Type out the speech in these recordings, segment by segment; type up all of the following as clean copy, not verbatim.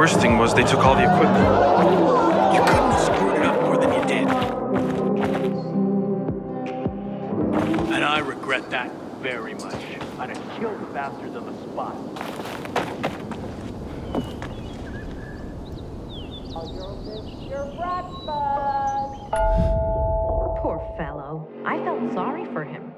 worst thing was they took all the equipment. You couldn't have screwed it up more than you did. And I regret that very much. I'd have killed the bastards on the spot. Your breakfast. Poor fellow. I felt sorry for him.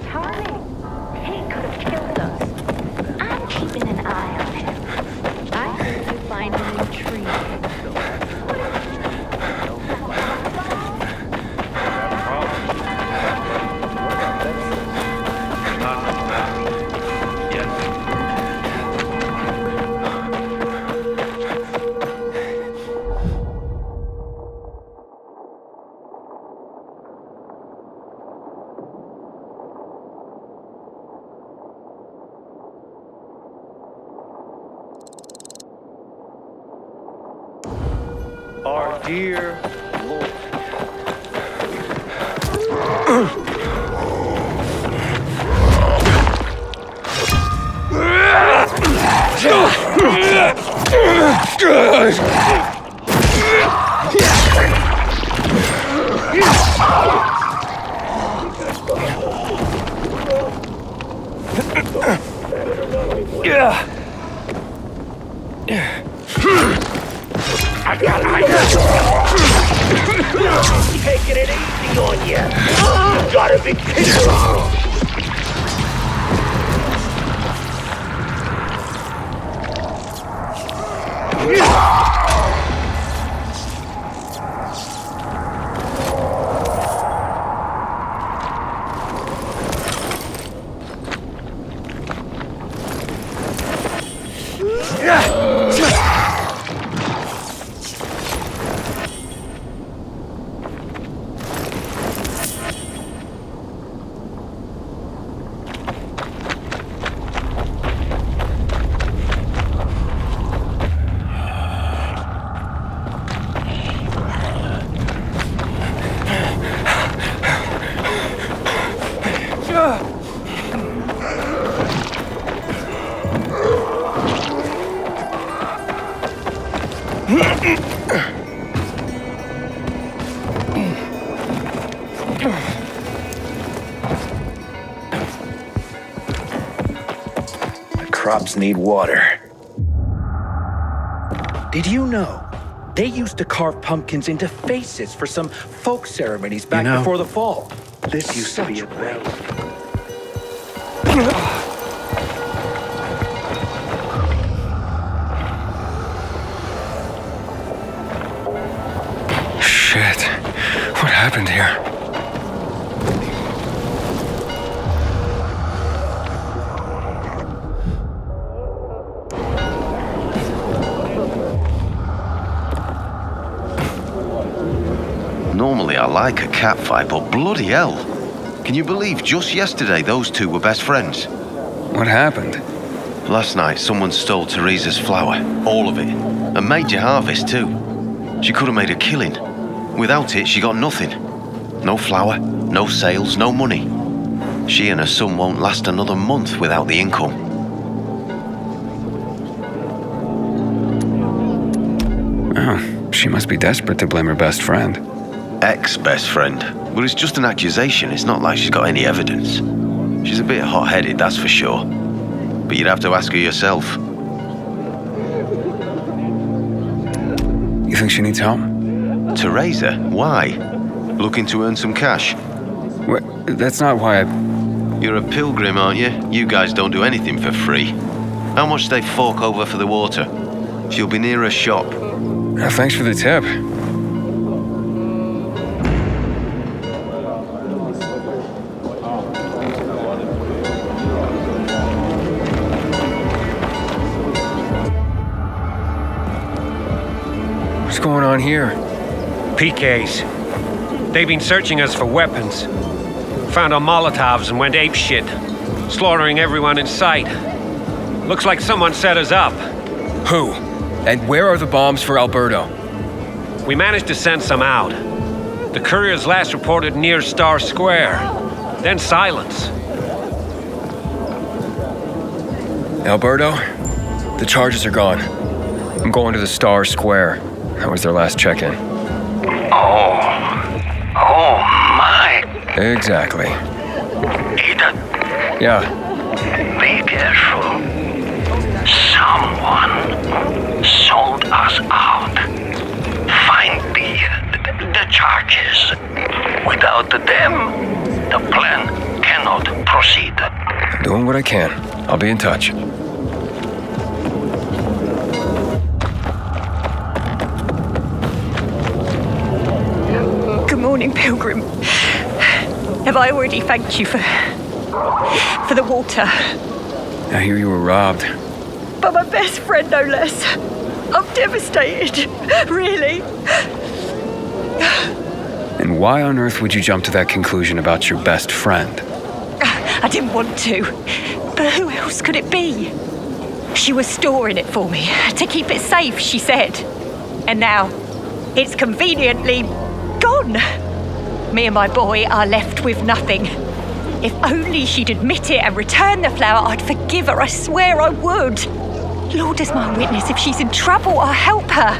Charlie, he could have killed us. I'm keeping an eye on him. I hope you find him intriguing. Our dear Lord. Taking it easy on you. Gotta be kidding. The crops need water. Did you know they used to carve pumpkins into faces for some folk ceremonies back before the fall? This used to be a well. Shit. What happened here? Normally I like a cat fight, but bloody hell. Can you believe just yesterday those two were best friends? What happened? Last night someone stole Teresa's flour, all of it. A major harvest too. She could have made a killing. Without it, she got nothing. No flour, no sales, no money. She and her son won't last another month without the income. Oh, she must be desperate to blame her best friend. Ex-best friend. But it's just an accusation. It's not like she's got any evidence. She's a bit hot-headed, that's for sure. But you'd have to ask her yourself. You think she needs help? Teresa? Why? Looking to earn some cash? What? That's not why I... You're a pilgrim, aren't you? You guys don't do anything for free. How much they fork over for the water? She'll be near her shop. Thanks for the tip. What's going on here? PKs. They've been searching us for weapons. Found our Molotovs and went apeshit, slaughtering everyone in sight. Looks like someone set us up. Who? And where are the bombs for Alberto? We managed to send some out. The couriers last reported near Star Square. Then silence. Alberto, the charges are gone. I'm going to the Star Square. That was their last check-in. Oh my. Exactly. Ethan, Yeah. be careful. Someone sold us out. Find the charges. Without them, the plan cannot proceed. I'm doing what I can. I'll be in touch. Good morning, Pilgrim. Have I already thanked you for the water? I hear you were robbed. But my best friend, no less. I'm devastated. Really. And why on earth would you jump to that conclusion about your best friend? I didn't want to. But who else could it be? She was storing it for me, to keep it safe, she said. And now, it's conveniently gone. Me and my boy are left with nothing. If only she'd admit it and return the flower, I'd forgive her, I swear I would. Lord is my witness, if she's in trouble, I'll help her.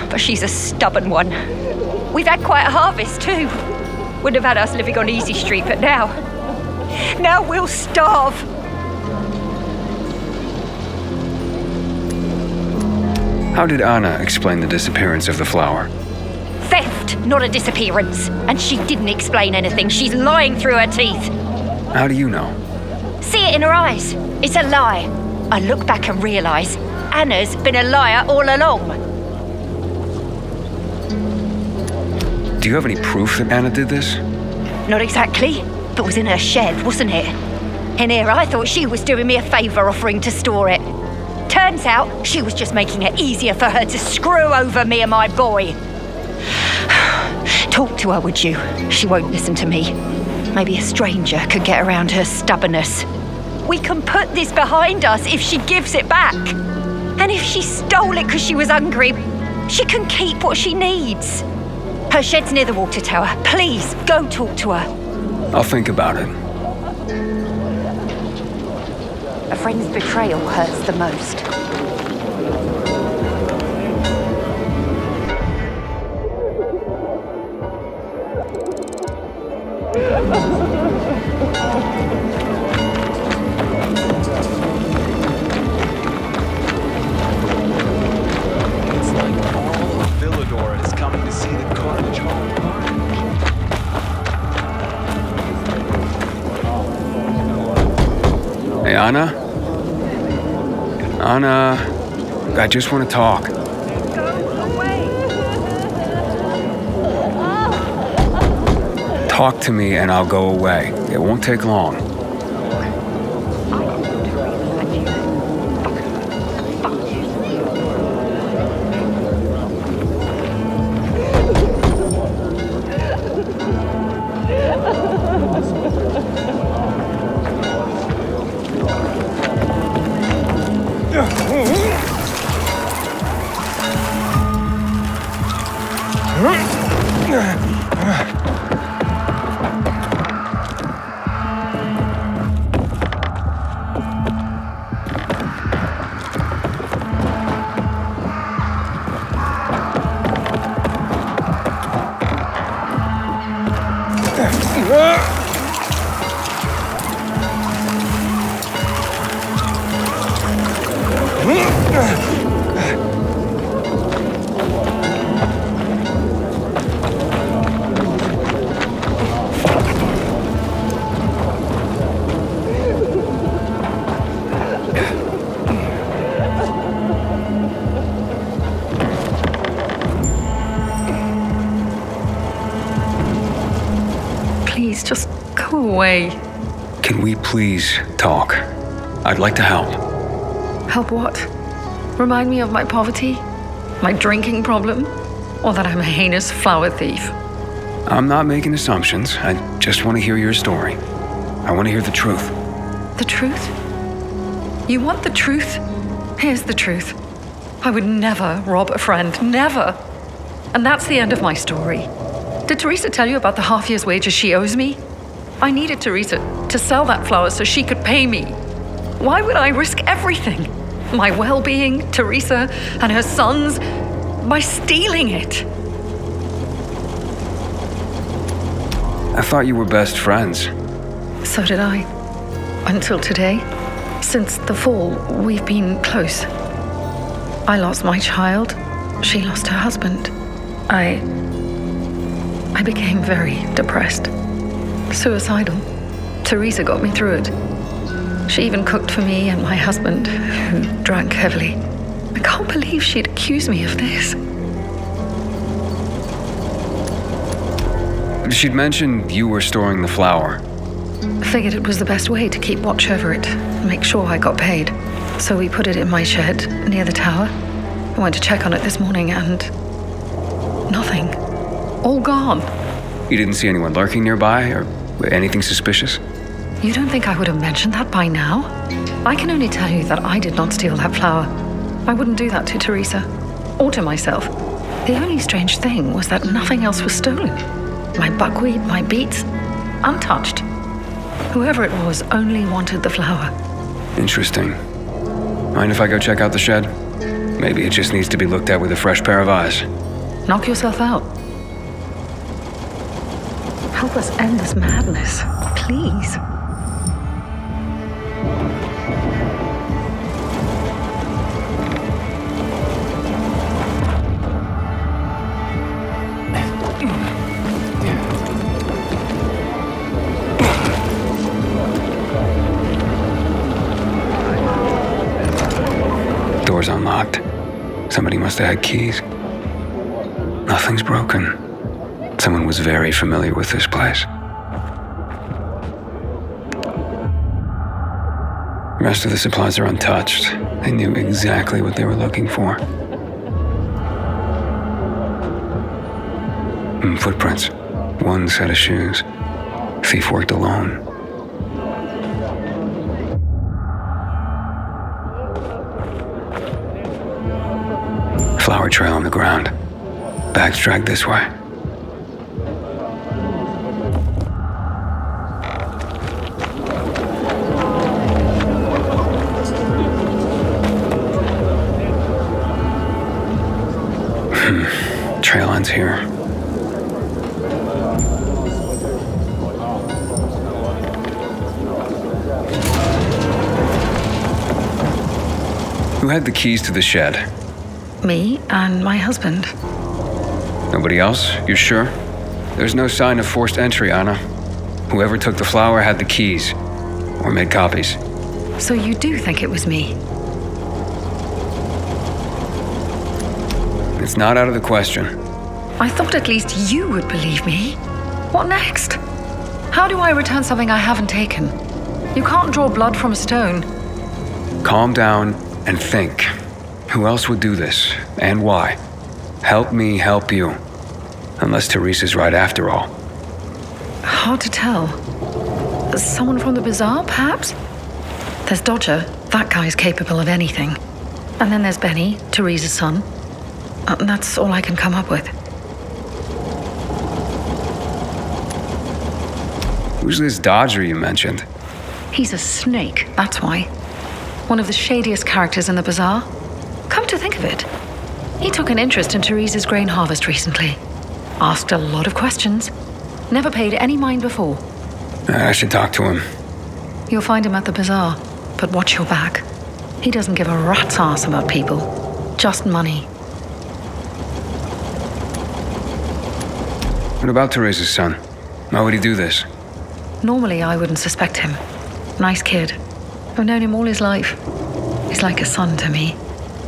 But she's a stubborn one. We've had quite a harvest too. Wouldn't have had us living on Easy Street, but now we'll starve. How did Anna explain the disappearance of the flower? Theft, not a disappearance. And she didn't explain anything. She's lying through her teeth. How do you know? See it in her eyes. It's a lie. I look back and realise Anna's been a liar all along. Do you have any proof that Anna did this? Not exactly, but it was in her shed, wasn't it? And here I thought she was doing me a favour offering to store it. Turns out she was just making it easier for her to screw over me and my boy. Talk to her, would you? She won't listen to me. Maybe a stranger could get around her stubbornness. We can put this behind us if she gives it back. And if she stole it because she was hungry, she can keep what she needs. Her shed's near the water tower. Please, go talk to her. I'll think about it. A friend's betrayal hurts the most. It's like all of Villador is coming to see the Carnage Hall Park. Hey, Anna? Anna, I just want to talk. Talk to me and I'll go away. It won't take long. Please, just go away. Can we please talk? I'd like to help. Help what? Remind me of my poverty? My drinking problem? Or that I'm a heinous flower thief? I'm not making assumptions. I just want to hear your story. I want to hear the truth. The truth? You want the truth? Here's the truth. I would never rob a friend, never. And that's the end of my story. Did Teresa tell you about the half year's wages she owes me? I needed Teresa to sell that flower so she could pay me. Why would I risk everything? My well-being, Teresa, and her sons, by stealing it? I thought you were best friends. So did I. Until today. Since the fall, we've been close. I lost my child. She lost her husband. I became very depressed. Suicidal. Teresa got me through it. She even cooked for me and my husband, who drank heavily. I can't believe she'd accuse me of this. She'd mentioned you were storing the flower. Figured it was the best way to keep watch over it, make sure I got paid. So we put it in my shed near the tower. I went to check on it this morning and nothing. All gone. You didn't see anyone lurking nearby or anything suspicious? You don't think I would have mentioned that by now? I can only tell you that I did not steal that flower. I wouldn't do that to Teresa or to myself. The only strange thing was that nothing else was stolen. My buckwheat, my beets, untouched. Whoever it was only wanted the flower. Interesting. Mind if I go check out the shed? Maybe it just needs to be looked at with a fresh pair of eyes. Knock yourself out. Help us end this madness, please. Door's unlocked. Somebody must have had keys. Nothing's broken. Someone was very familiar with this place. The rest of the supplies are untouched. They knew exactly what they were looking for. Footprints. One set of shoes. Thief worked alone. Flower trail on the ground. Bags dragged this way. Trail ends here. Who had the keys to the shed? Me and my husband. Nobody else? You sure? There's no sign of forced entry, Anna. Whoever took the flower had the keys. Or made copies. So you do think it was me? It's not out of the question. I thought at least you would believe me. What next? How do I return something I haven't taken? You can't draw blood from a stone. Calm down and think. Who else would do this, and why? Help me help you. Unless Teresa's right after all. Hard to tell. Someone from the bazaar, perhaps? There's Dodger. That guy's capable of anything. And then there's Benny, Teresa's son. That's all I can come up with. Who's this Dodger you mentioned? He's a snake, that's why. One of the shadiest characters in the bazaar. Come to think of it, he took an interest in Teresa's grain harvest recently. Asked a lot of questions. Never paid any mind before. I should talk to him. You'll find him at the bazaar, but watch your back. He doesn't give a rat's ass about people. Just money. What about Teresa's son? How would he do this? Normally, I wouldn't suspect him. Nice kid. I've known him all his life. He's like a son to me.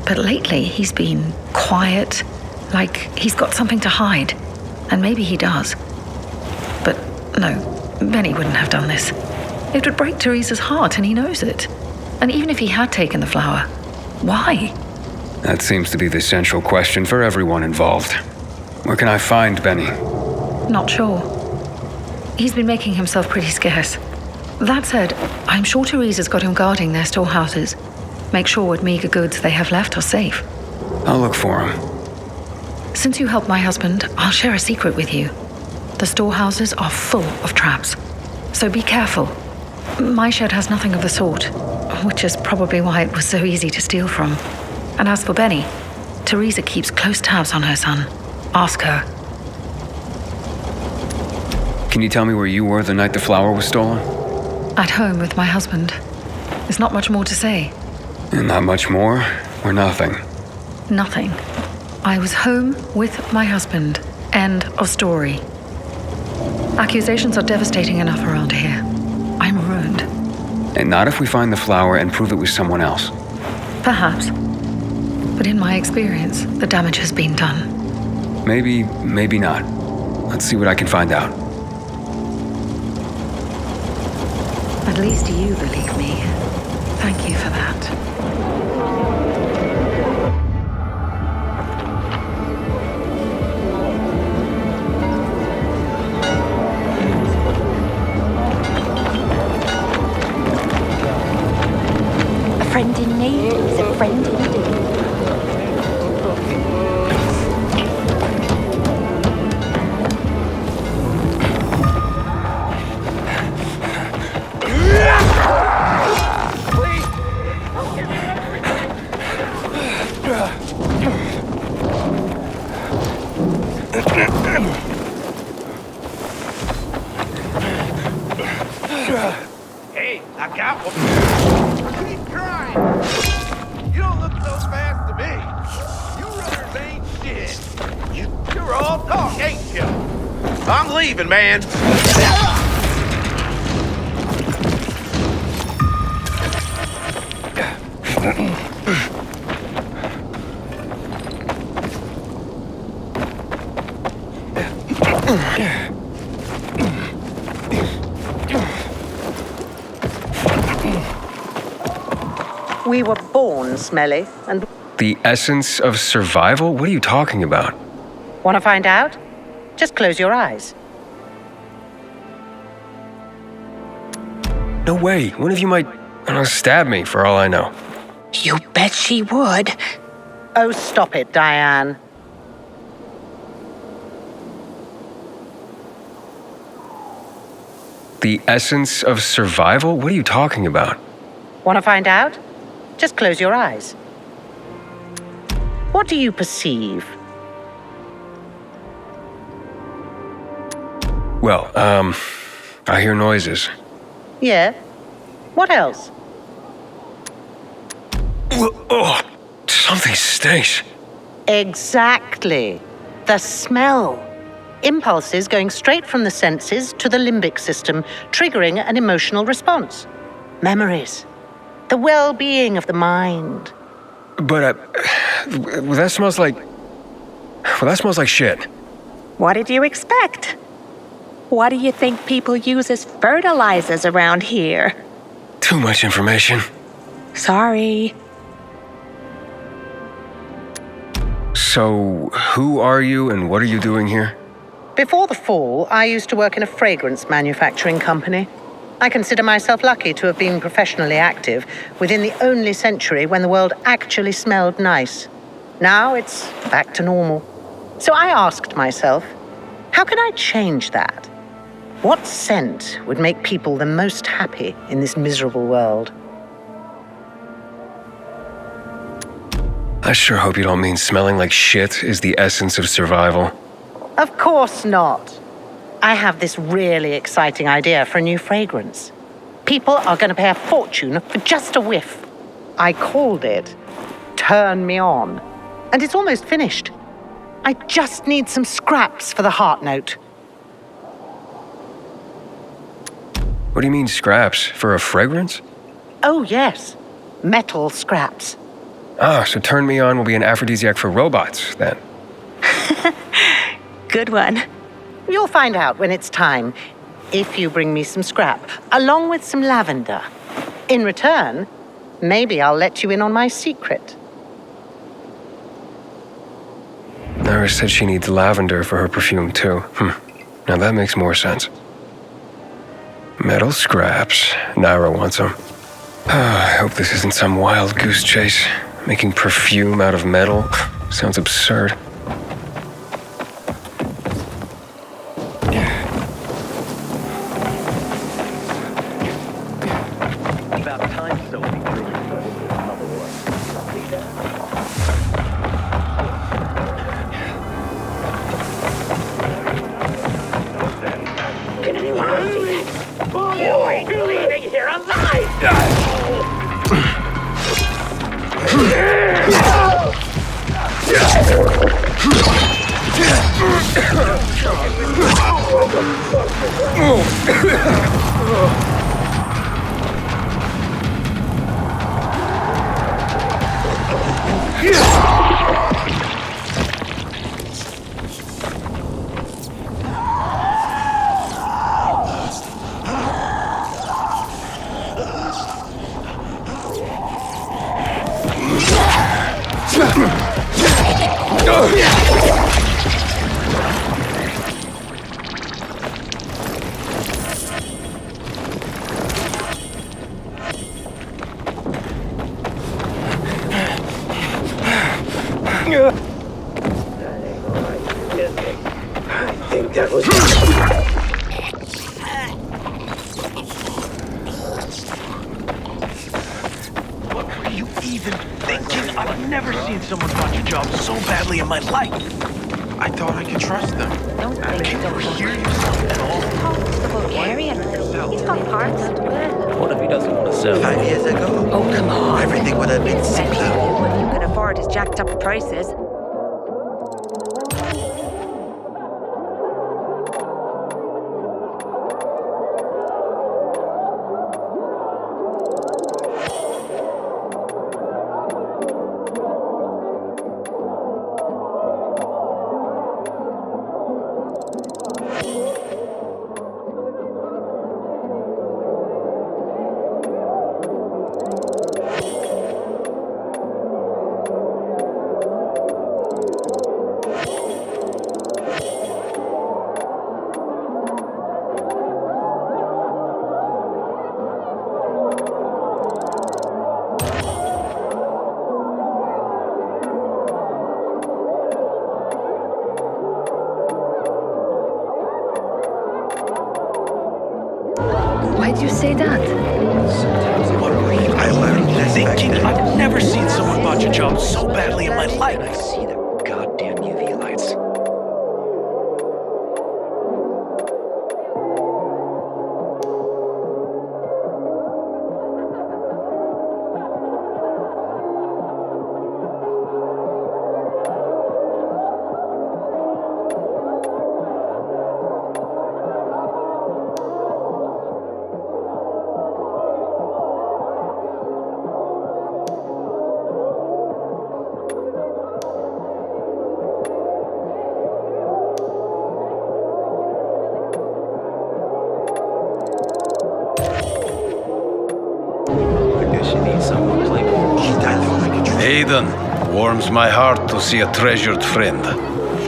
But lately, he's been quiet, like he's got something to hide. And maybe he does. But no, Benny wouldn't have done this. It would break Teresa's heart, and he knows it. And even if he had taken the flower, why? That seems to be the central question for everyone involved. Where can I find Benny? Not sure. He's been making himself pretty scarce. That said, I'm sure Teresa's got him guarding their storehouses. Make sure what meager goods they have left are safe. I'll look for him. Since you helped my husband, I'll share a secret with you. The storehouses are full of traps, so be careful. My shed has nothing of the sort, which is probably why it was so easy to steal from. And as for Benny, Teresa keeps close tabs on her son. Ask her. Can you tell me where you were the night the flower was stolen? At home with my husband. There's not much more to say. And not much more, or nothing? Nothing. I was home with my husband. End of story. Accusations are devastating enough around here. I'm ruined. And not if we find the flower and prove it was someone else. Perhaps. But in my experience, the damage has been done. Maybe, maybe not. Let's see what I can find out. At least you believe me. Thank you for that. A friend in need is a friend indeed. Hey, I got one. Keep trying. You don't look so fast to me. You runners ain't shit. You're all talk, ain't you? I'm leaving, man. We were born smelly and... The essence of survival? What are you talking about? Want to find out? Just close your eyes. No way. One of you might, stab me for all I know. You bet she would. Oh, stop it, Diane. The essence of survival? What are you talking about? Want to find out? Just close your eyes. What do you perceive? Well, I hear noises. Yeah? What else? Oh, something stinks. Exactly. The smell. Impulses going straight from the senses to the limbic system, triggering an emotional response. Memories. The well-being of the mind. But, that smells like... Well, that smells like shit. What did you expect? What do you think people use as fertilizers around here? Too much information. Sorry. So, who are you and what are you doing here? Before the fall, I used to work in a fragrance manufacturing company. I consider myself lucky to have been professionally active within the only century when the world actually smelled nice. Now it's back to normal. So I asked myself, how can I change that? What scent would make people the most happy in this miserable world? I sure hope you don't mean smelling like shit is the essence of survival. Of course not. I have this really exciting idea for a new fragrance. People are going to pay a fortune for just a whiff. I called it Turn Me On. And it's almost finished. I just need some scraps for the heart note. What do you mean scraps? For a fragrance? Oh, yes. Metal scraps. Ah, so Turn Me On will be an aphrodisiac for robots, then. Good one. You'll find out when it's time, if you bring me some scrap, along with some lavender. In return, maybe I'll let you in on my secret. Iris said she needs lavender for her perfume, too. Now that makes more sense. Metal scraps. Naira wants them. I hope this isn't some wild goose chase. Making perfume out of metal sounds absurd. About time, Sophie. Can anyone else see that? You ain't leaving here alive! I think that was... What were you even thinking? I've never seen someone botch a job so badly in my life. I thought I could trust them. Don't think Can so. you hear yourself at all? Talk to the Bulgarian. He's got parts to it. What if he doesn't want to sell? 5 years ago, Oh, come on. everything would have been Especially simpler. if you can afford his jacked up prices. Why'd you say that? I learned less Thinking I've never seen someone botch a job so badly in my life. I see the goddamn UV lights. Aiden, warms my heart to see a treasured friend.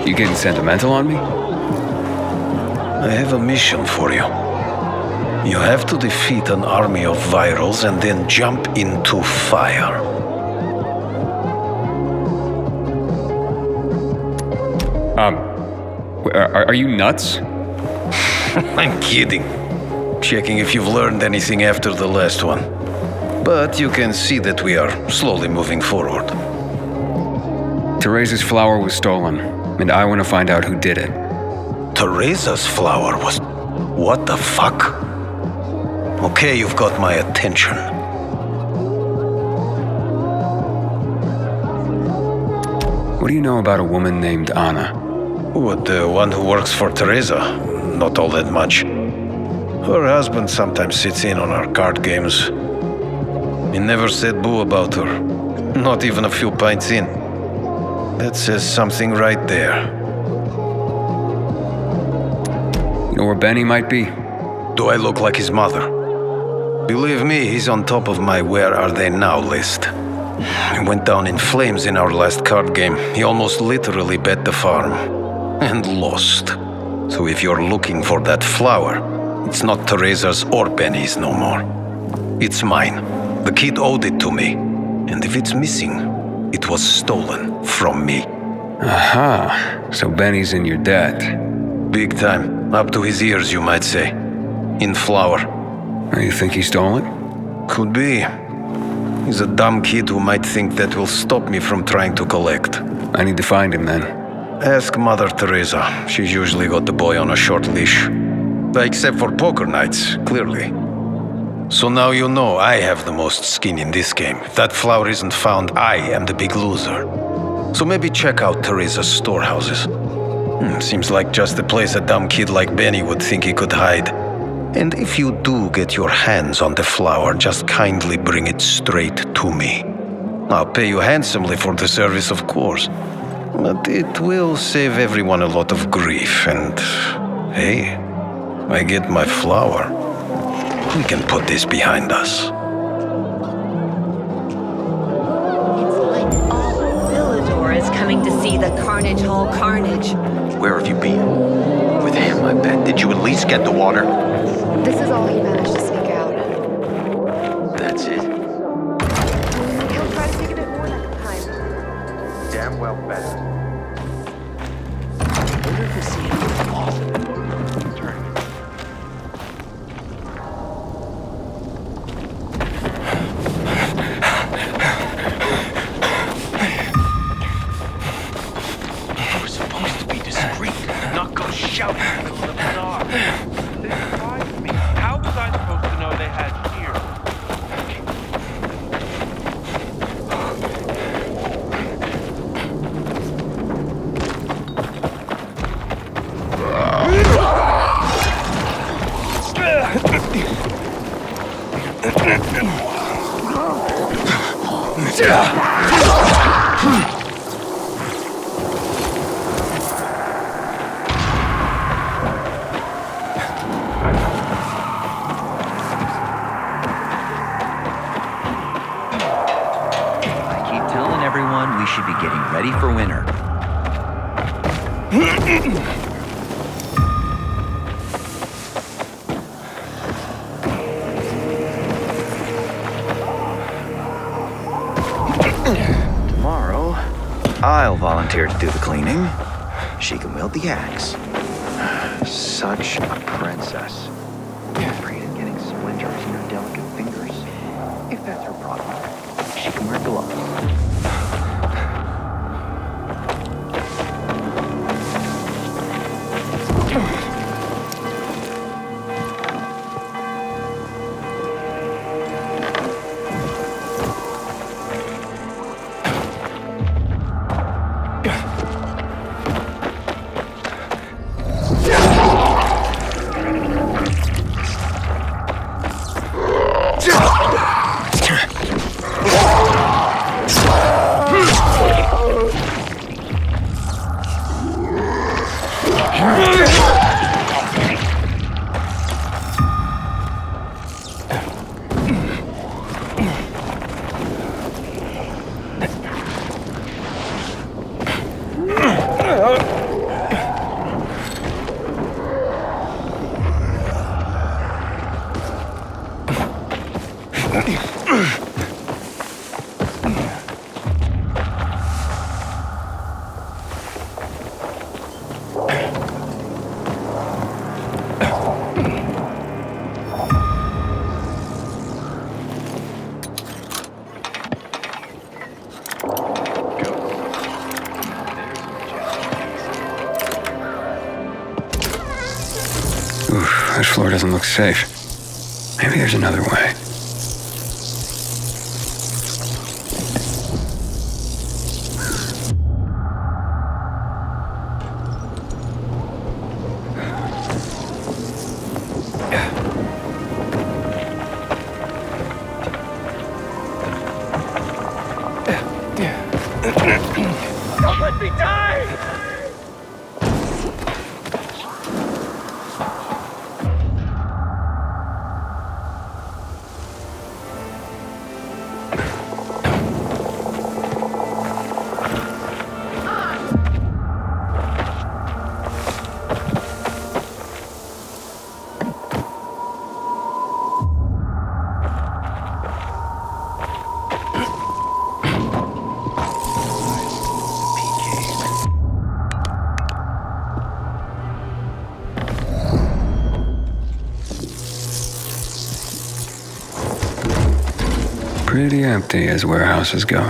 You getting sentimental on me? I have a mission for you. You have to defeat an army of virals and then jump into fire. Are you nuts? I'm kidding. Checking if you've learned anything after the last one. But you can see that we are slowly moving forward. Teresa's flower was stolen, and I want to find out who did it. Teresa's flower was... What the fuck? Okay, you've got my attention. What do you know about a woman named Anna? What, the one who works for Teresa? Not all that much. Her husband sometimes sits in on our card games. He never said boo about her. Not even a few pints in. That says something right there. You know where Benny might be? Do I look like his mother? Believe me, he's on top of my where are they now list. He went down in flames in our last card game. He almost literally bet the farm. And lost. So if you're looking for that flower, it's not Teresa's or Benny's no more. It's mine. The kid owed it to me. And if it's missing, it was stolen from me. Aha, so Benny's in your debt. Big time. Up to his ears, you might say. In flour. You think he stole it? Could be. He's a dumb kid who might think that will stop me from trying to collect. I need to find him then. Ask Mother Teresa. She's usually got the boy on a short leash. Except for poker nights, clearly. So now you know I have the most skin in this game. If that flour isn't found, I am the big loser. So maybe check out Teresa's storehouses. Seems like just the place a dumb kid like Benny would think he could hide. And if you do get your hands on the flour, just kindly bring it straight to me. I'll pay you handsomely for the service, of course. But it will save everyone a lot of grief, and hey, I get my flour. We can put this behind us. It's like all of Villador is coming to see the Carnage Hall carnage. Where have you been? With him, I bet. Did you at least get the water? This is all he managed to sneak out. That's it. He'll try to take a bit more next time. Damn well bet. I wonder if we'll see anything awesome. We're supposed to be discreet and not go shouting in the middle of the bazaar. They surprised me. How was I supposed to know they had here? I keep telling everyone we should be getting ready for winter. Tomorrow, I'll volunteer to do the cleaning. She can wield the axe. Such a princess. Afraid of getting splinters in her delicate fingers. If that's her problem, she can wear gloves. This floor doesn't look safe. Maybe there's another way. Don't let me die! Pretty empty as warehouses go.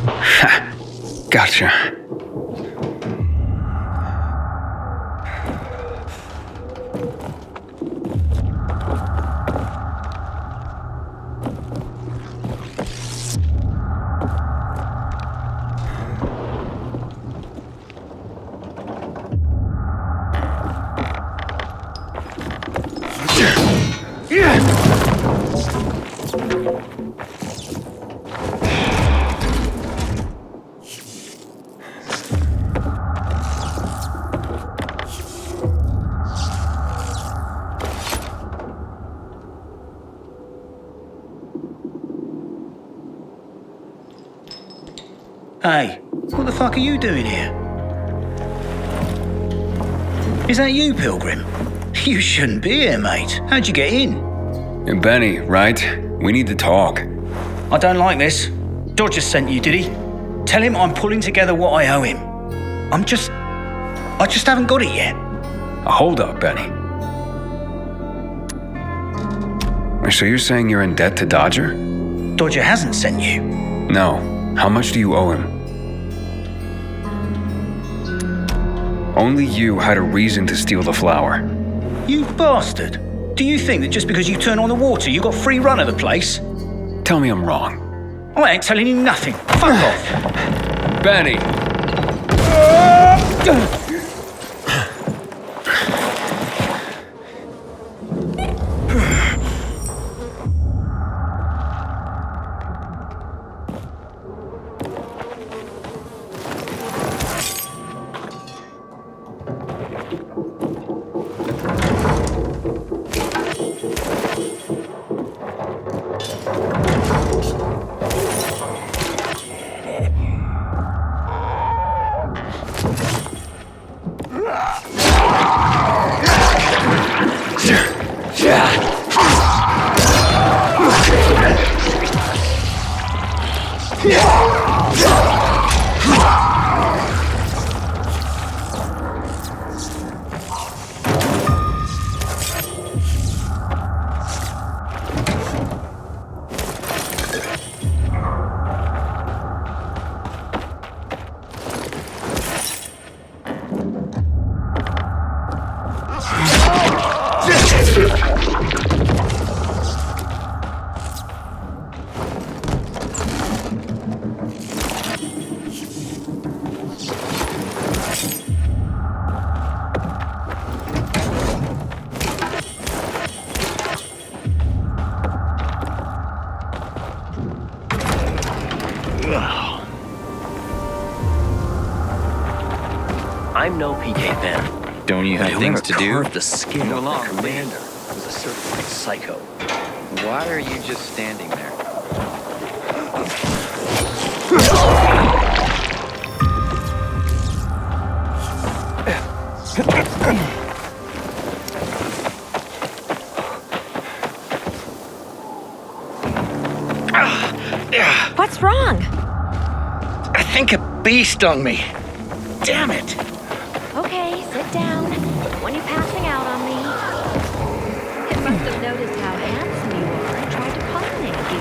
Ha! Gotcha. Hey, what the fuck are you doing here? Is that you, Pilgrim? You shouldn't be here, mate. How'd you get in? And Benny, right? We need to talk. I don't like this. Dodger sent you, did he? Tell him I'm pulling together what I owe him. I just haven't got it yet. Hold up, Benny. So you're saying you're in debt to Dodger? Dodger hasn't sent you. No. How much do you owe him? Only you had a reason to steal the flower. You bastard! Do you think that just because you turn on the water, you got free run of the place? Tell me I'm wrong. I ain't telling you nothing. Fuck off! Benny! I'm no PK then. Don't you have things to do? The skin of the commander was a certified psycho. Why are you just standing there? What's wrong? I think a bee stung me. Damn it. Okay, sit down. Don't want you passing out on me. It must have noticed how handsome you are and tried to pollinate you.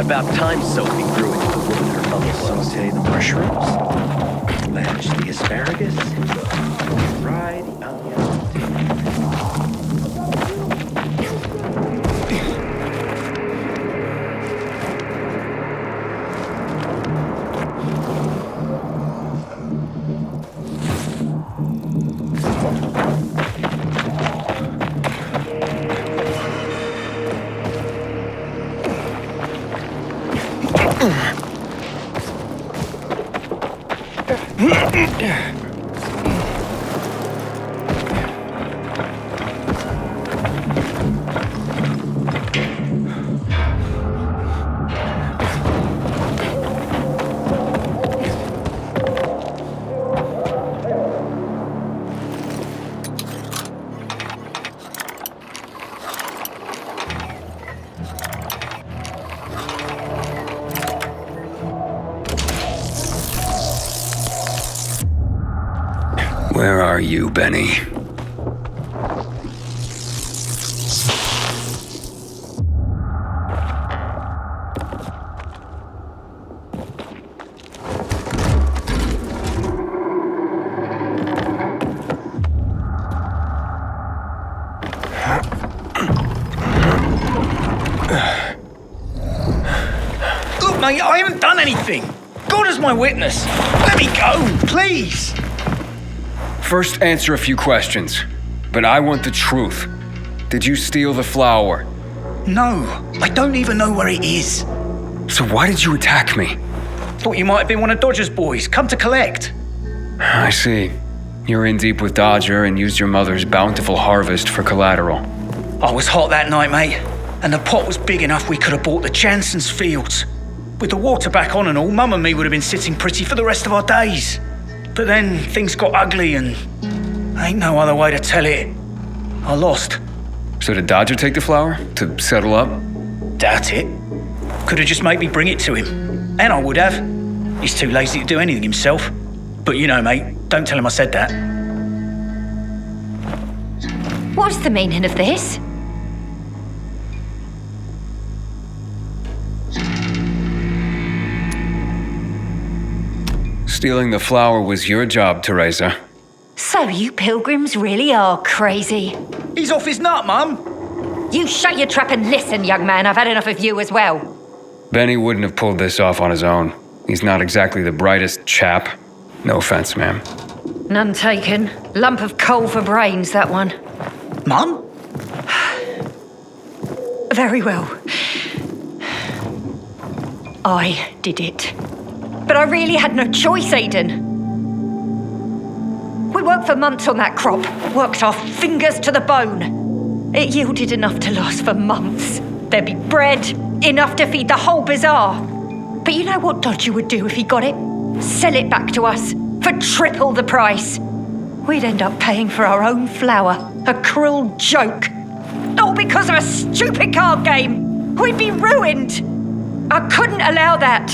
About time Sophie grew into the woman her mother was. Saute the mushrooms, blanch the asparagus, fry the onions. Where are you, Benny? Look, mate, I haven't done anything. God is my witness. Let me go, please. First, answer a few questions. But I want the truth. Did you steal the flower? No, I don't even know where it is. So why did you attack me? Thought you might have been one of Dodger's boys, come to collect. I see. You're in deep with Dodger and used your mother's bountiful harvest for collateral. I was hot that night, mate, and the pot was big enough we could have bought the Jansen's fields. With the water back on and all, Mum and me would have been sitting pretty for the rest of our days. But then things got ugly and ain't no other way to tell it. I lost. So did Dodger take the flower to settle up? Doubt it. Could have just made me bring it to him. And I would have. He's too lazy to do anything himself. But you know, mate, don't tell him I said that. What's the meaning of this? Stealing the flower was your job, Teresa. So you pilgrims really are crazy. He's off his nut, Mum. You shut your trap and listen, young man. I've had enough of you as well. Benny wouldn't have pulled this off on his own. He's not exactly the brightest chap. No offense, ma'am. None taken. Lump of coal for brains, that one. Mum? Very well. I did it. But I really had no choice, Aidan. We worked for months on that crop, worked our fingers to the bone. It yielded enough to last for months. There'd be bread, enough to feed the whole bazaar. But you know what Dodger would do if he got it? Sell it back to us for triple the price. We'd end up paying for our own flour, a cruel joke. All because of a stupid card game. We'd be ruined. I couldn't allow that.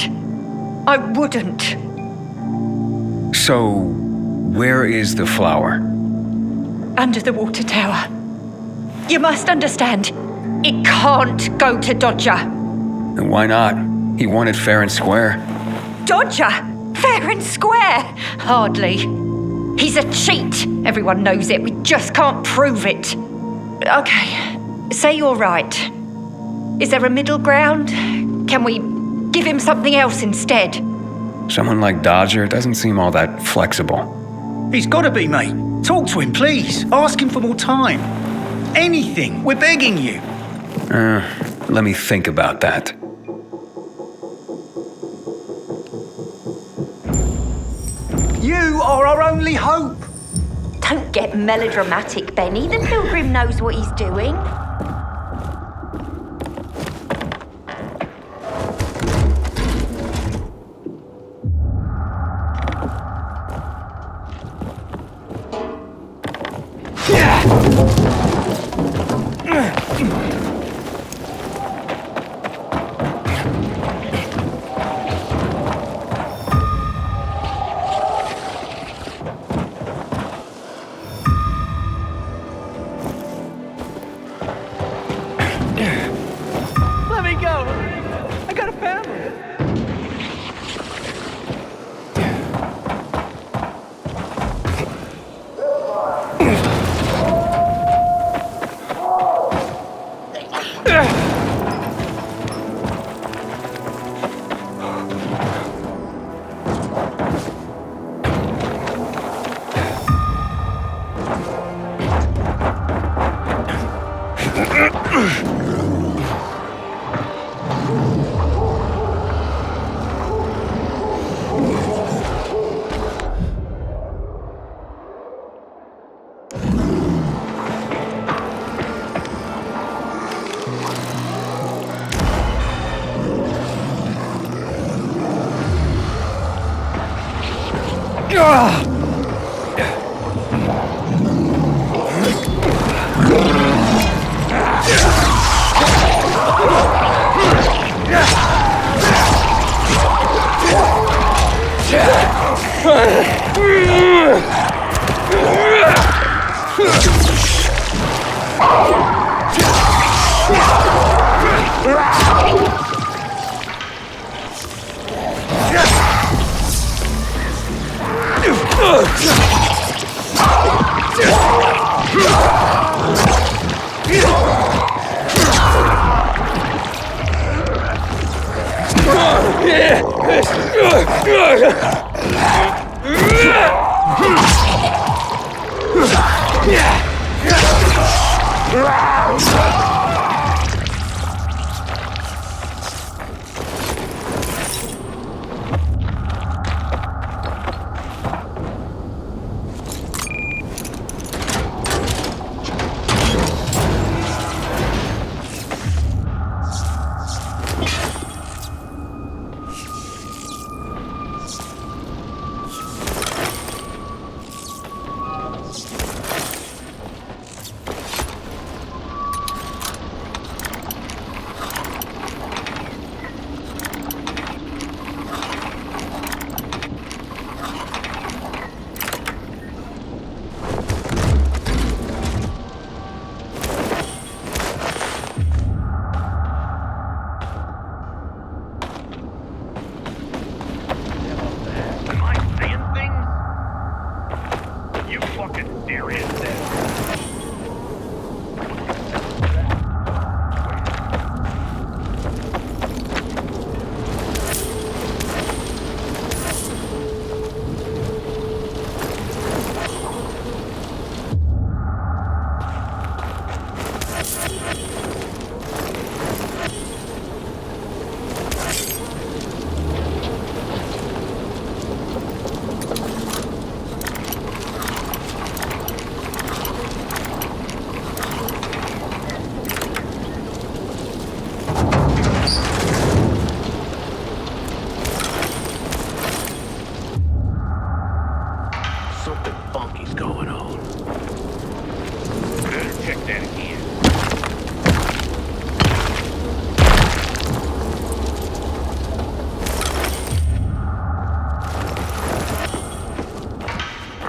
I wouldn't. So, where is the flower? Under the water tower. You must understand, it can't go to Dodger. And why not? He won it fair and square. Dodger? Fair and square? Hardly. He's a cheat. Everyone knows it. We just can't prove it. Okay, say you're right. Is there a middle ground? Can we give him something else instead? Someone like Dodger doesn't seem all that flexible. He's got to be, mate. Talk to him, please. Ask him for more time. Anything. We're begging you. Let me think about that. You are our only hope. Don't get melodramatic, Benny. The pilgrim knows what he's doing. Let me go. I got a family.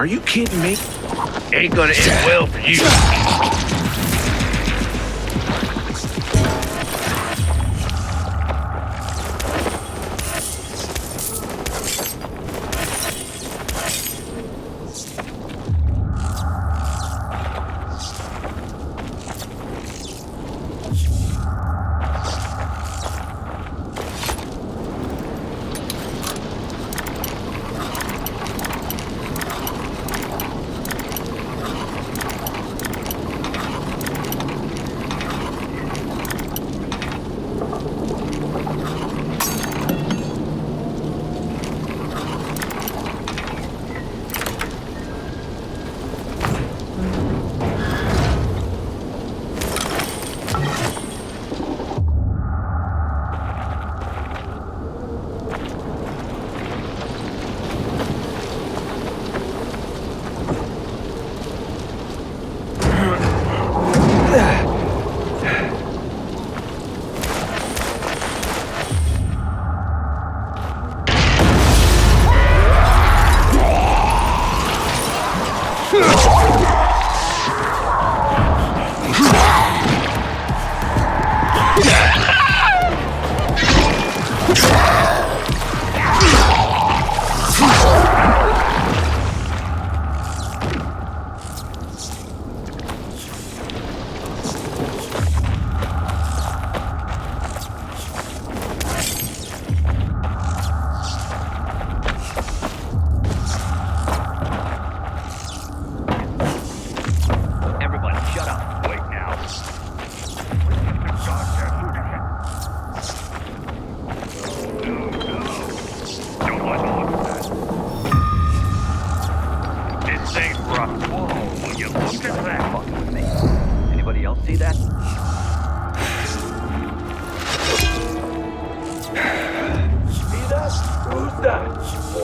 Are you kidding me? Ain't gonna end well for you.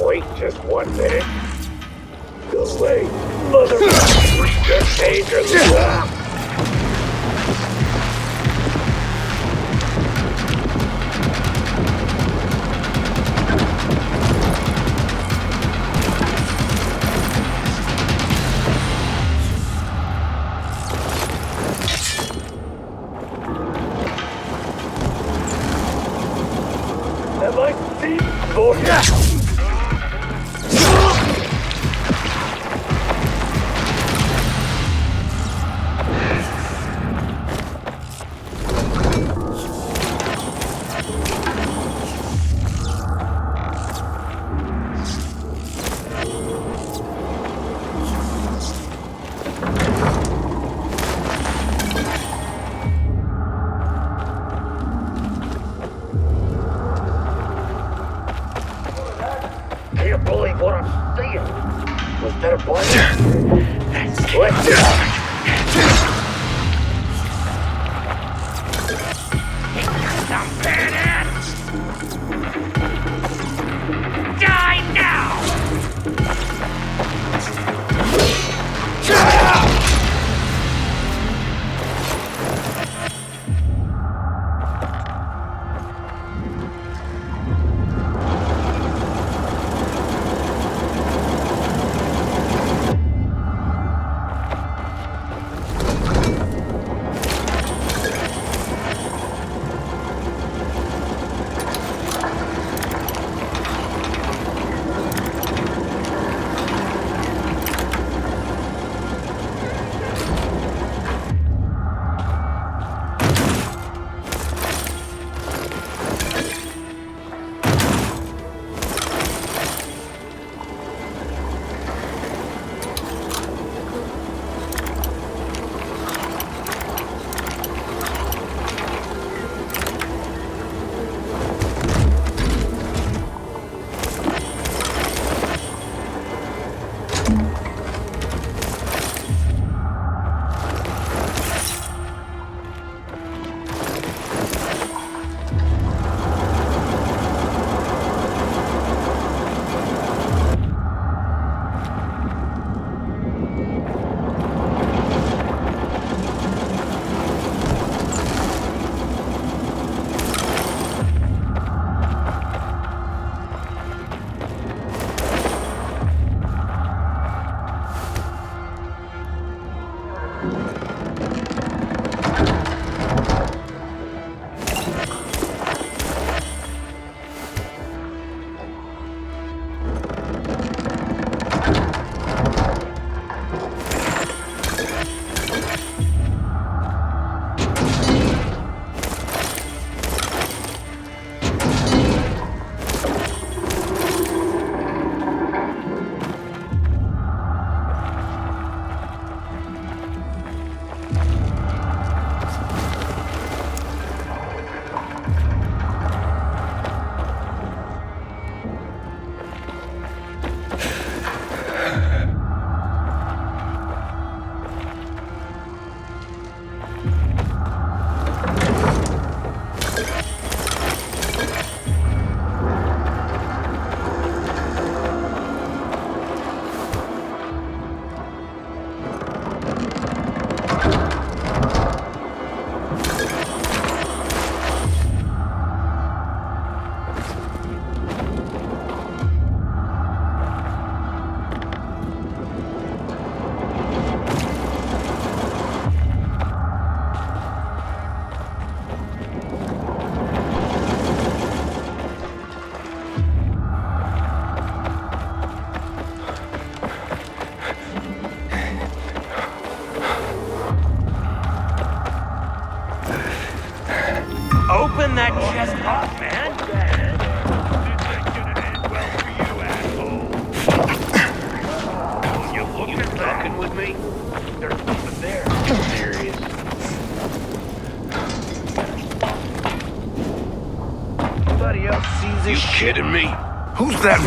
Wait just 1 minute. Delay, motherfucker! Just dangerous. Am I seen? Was that a plan? Let's go. Some badass! Die now! Open that chest up, man! You fucking with me? There's something there. Serious. Nobody else sees this shit. You kidding me? Who's that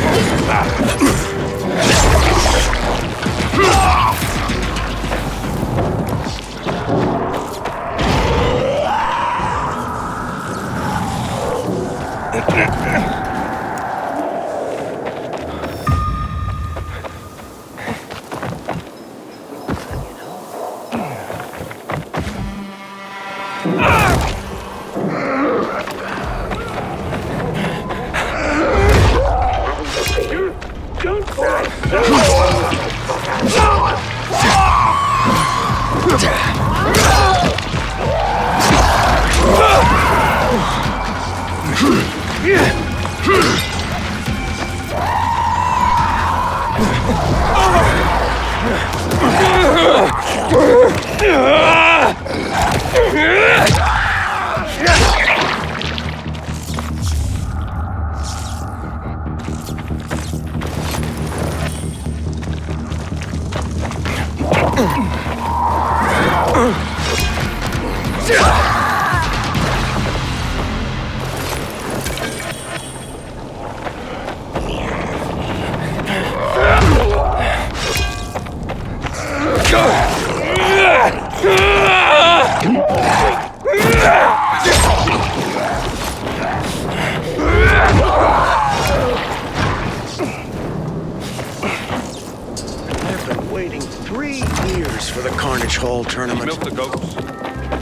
waiting 3 years for the Carnage Hall tournament. Milk the goats.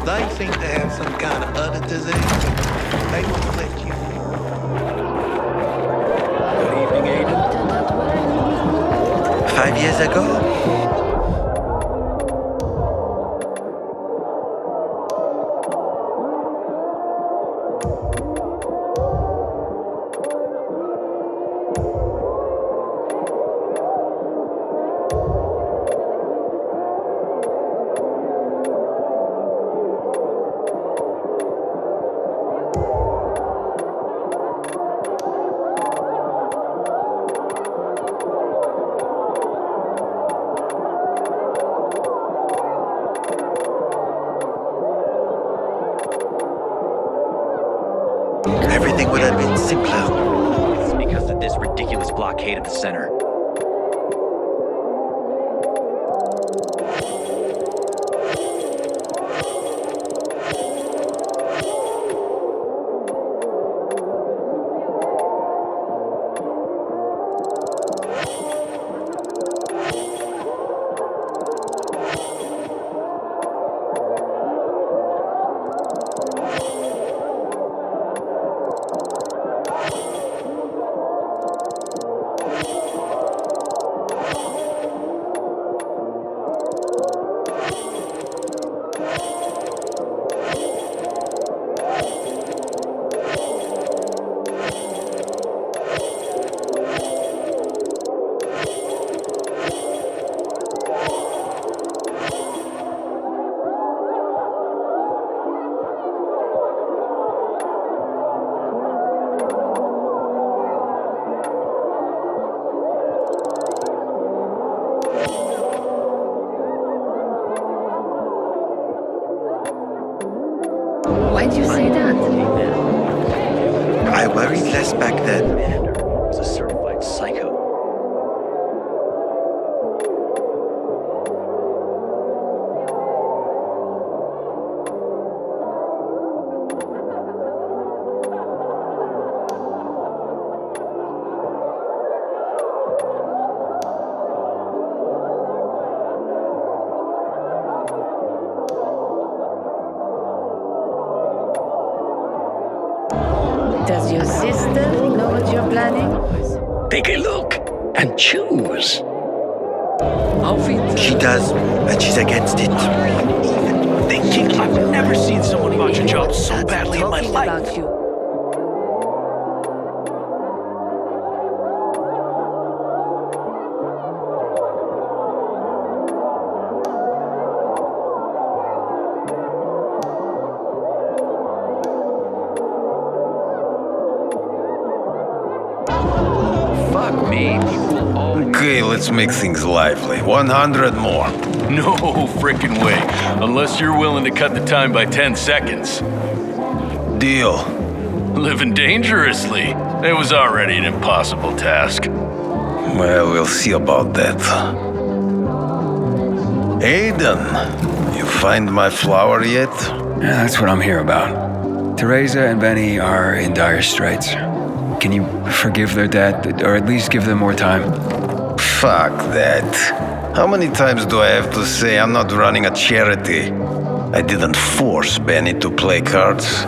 They seem to have some kind of other disease. They won't let you. Good evening, Aiden. 5 years ago? Everything would have been simpler. It's because of this ridiculous blockade of the center. Why'd you say that? I worried less back then. Commander was a certified psycho. Does your sister know what you're planning? Take a look and choose. She does, and she's against it. Thinking I've never seen someone botch a job so badly in my Talking life. about you. Fuck me. People will always... Okay, let's make things lively. 100 more. No frickin' way. Unless you're willing to cut the time by 10 seconds. Deal. Living dangerously. It was already an impossible task. Well, we'll see about that. Aiden, you find my flower yet? Yeah, that's what I'm here about. Teresa and Benny are in dire straits. Can you forgive their dad, or at least give them more time? Fuck that. How many times do I have to say I'm not running a charity? I didn't force Benny to play cards.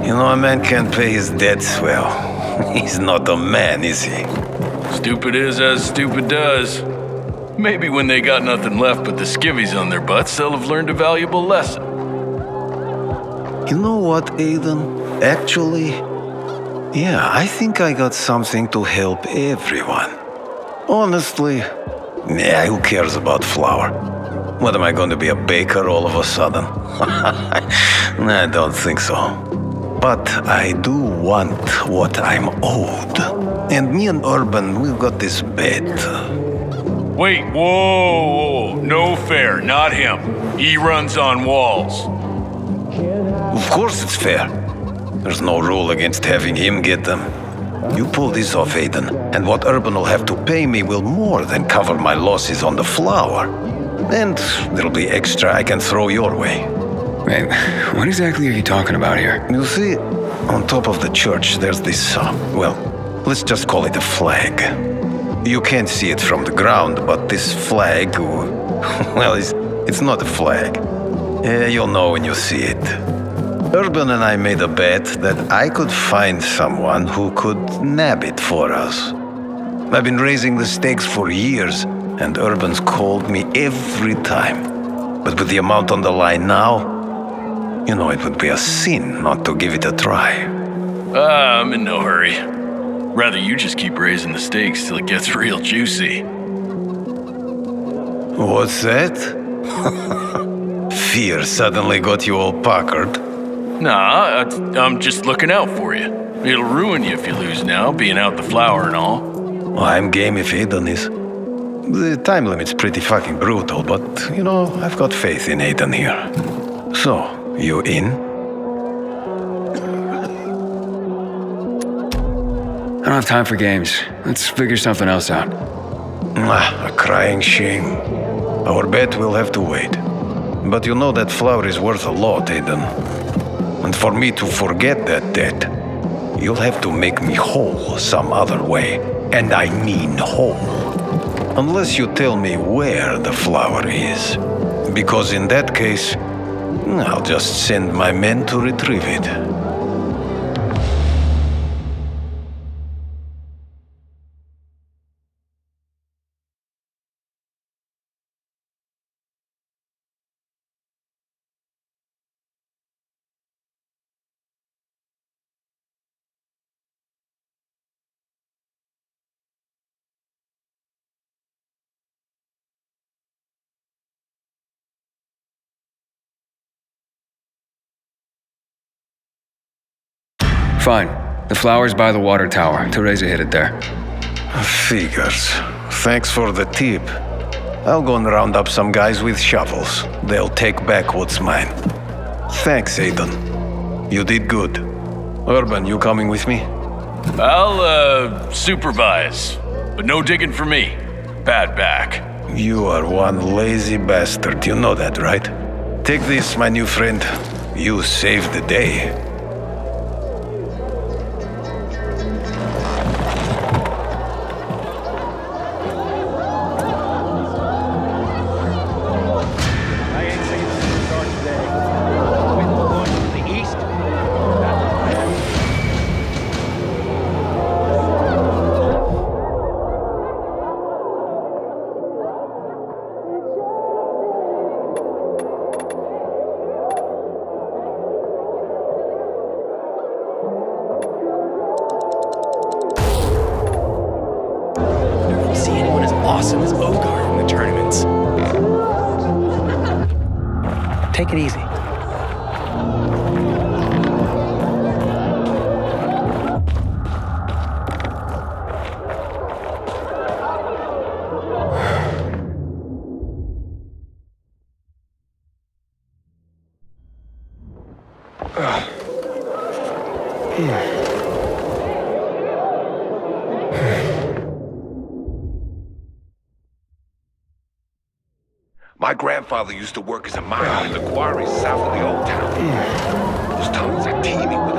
You know, a man can't pay his debts well. He's not a man, is he? Stupid is as stupid does. Maybe when they got nothing left but the skivvies on their butts, they'll have learned a valuable lesson. You know what, Aiden? Actually, yeah, I think I got something to help everyone. Honestly, yeah, who cares about flour? What, am I going to be a baker all of a sudden? I don't think so. But I do want what I'm owed. And me and Urban, we've got this bet. Wait, whoa, no fair, not him. He runs on walls. Of course it's fair. There's no rule against having him get them. You pull this off, Aiden, and what Urban will have to pay me will more than cover my losses on the flour. And there'll be extra I can throw your way. Wait, what exactly are you talking about here? You see, on top of the church, there's this, well, let's just call it a flag. You can't see it from the ground, but this flag, well, it's not a flag. You'll know when you see it. Urban and I made a bet that I could find someone who could nab it for us. I've been raising the stakes for years, and Urban's called me every time. But with the amount on the line now, you know it would be a sin not to give it a try. I'm in no hurry. Rather you just keep raising the stakes till it gets real juicy. What's that? Fear suddenly got you all puckered. Nah, I'm just looking out for you. It'll ruin you if you lose now, being out the flower and all. I'm game if Aiden is. The time limit's pretty fucking brutal, but, you know, I've got faith in Aiden here. So, you in? I don't have time for games. Let's figure something else out. A crying shame. Our bet will have to wait. But you know that flower is worth a lot, Aiden. And for me to forget that debt, you'll have to make me whole some other way. And I mean whole. Unless you tell me where the flower is. Because in that case, I'll just send my men to retrieve it. Fine. The flower's by the water tower. Teresa hid it there. Figures. Thanks for the tip. I'll go and round up some guys with shovels. They'll take back what's mine. Thanks, Aiden. You did good. Urban, you coming with me? I'll, supervise. But no digging for me. Bad back. You are one lazy bastard. You know that, right? Take this, my new friend. You saved the day. Awesome as Bogart in the tournaments. Take it easy. My grandfather used to work as a miner in the quarries south of the old town. Those tunnels are teeming with